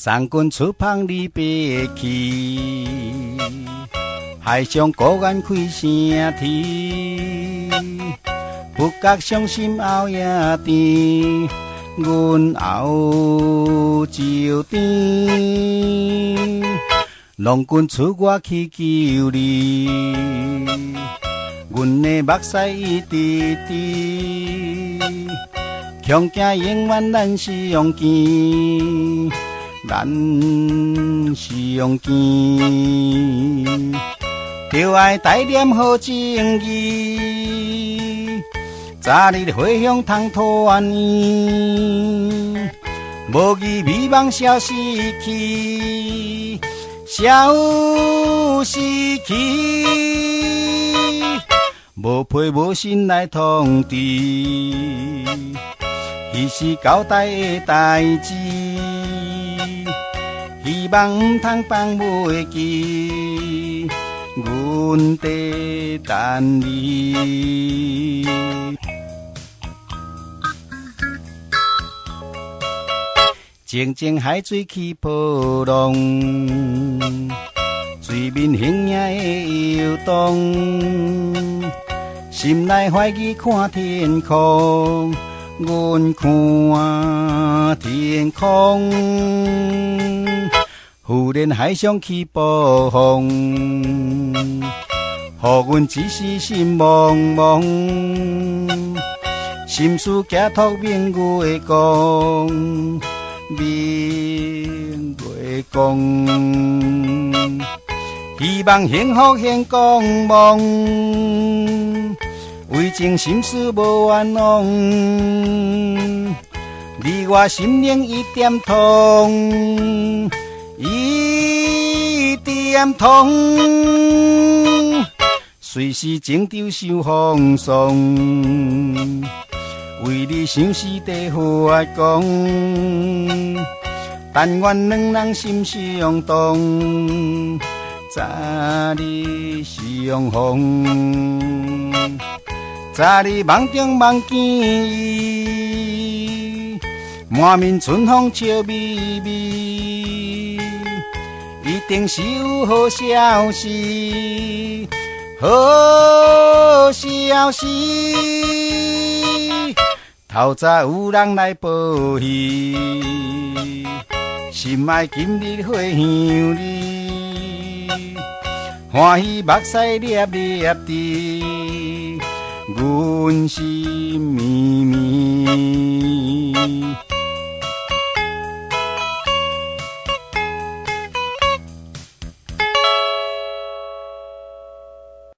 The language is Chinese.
三军出芳离别去，海上孤雁开声啼。不觉伤心后夜甜，阮后就甜。郎君出外去救你，阮的目屎一滴滴。强惊永远咱相见，咱相见。着爱带念好情义，早日回乡通团圆。无义美梦消失去，消失去。无陪无心来通知，彼是交代的代志，希望唔通放袂记，阮在等你。静静海水起波浪，水面形影的游动，心内怀疑看天空。阮看天空，忽然海上起波风，予阮一时心茫茫，心事寄托明月光，明月光，希望幸福现光芒。为情心事无冤枉，你我心灵一点通，一点通，随时情舟受风霜，为你想死地发光，但愿两人心相通，早日相逢。早日梦中梦见伊，满面春风笑眯眯，一定是有好消息，好消息。透早有人来报喜，心爱今日会向你，欢喜目屎粒粒滴。阮心绵绵。